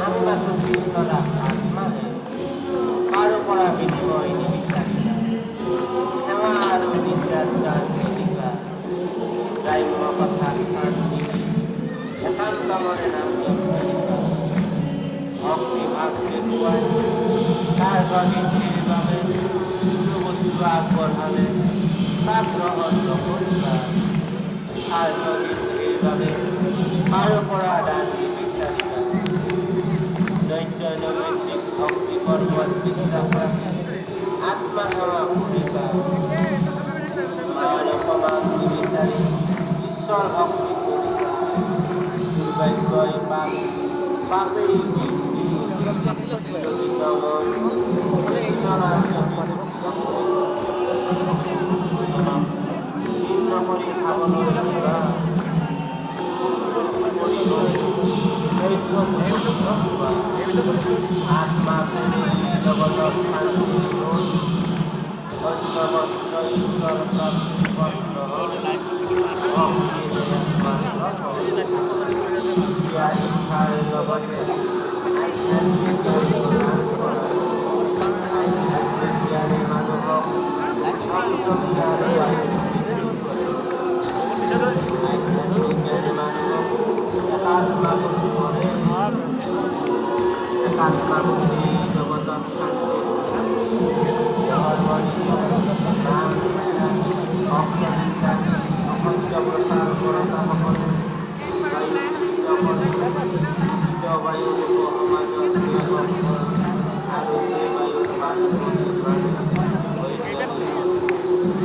আমি মাত্র বিশ্বরা আত্মানে কারো করা বিনিময় নিমিত্তানিকা হেমার নিদ্রার গান নিদিকা গ্রাম্য কথা শান্তি একান্ত মনে নাম জন্মিকা ভক্তি ভাগ্যে কুয়ায় তার গণিতের বাবে সুবস্তু আকবর হবে পাত্র অন্য করিবা আর গণিতের বাবে কারো করা দান নিমিত্তানিকা দৈত্য নৈতিক ভক্তি পর্বত বিশ্বাস রাখে আত্মা হওয়া ভূমিকা মায়ার প্রমাণ নিমিত্তানি ঈশ্বর ভক্তি করিবা দুর্ভাগ্যই পাপ পাপেই কীর্তি আত্মা জগত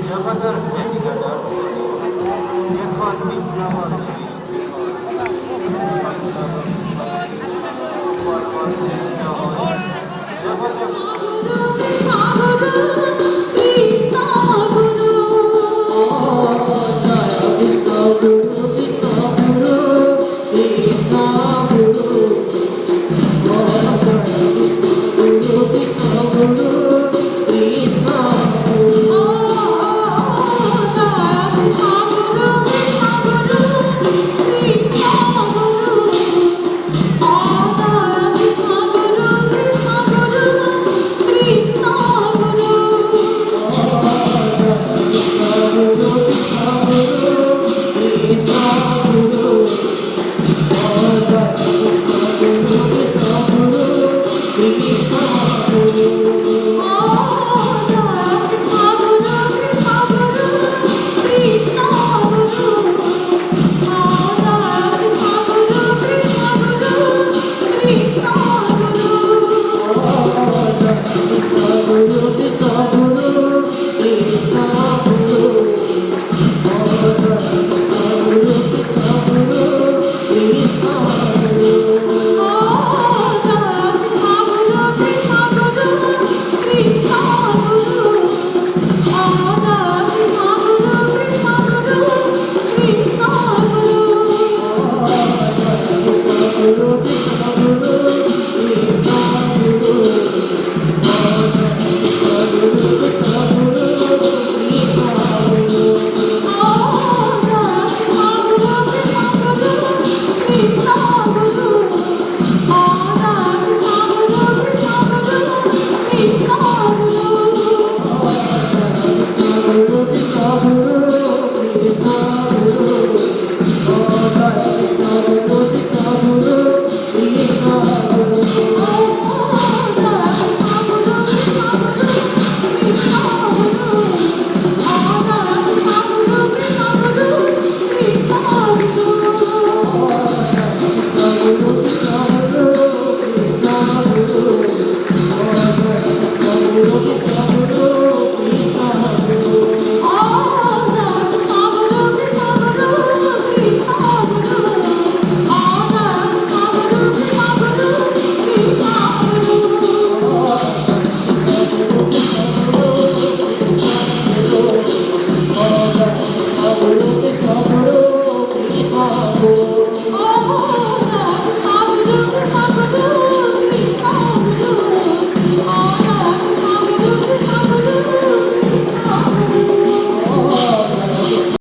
জগতের ব্যক্তিগত এখন বিপ্লব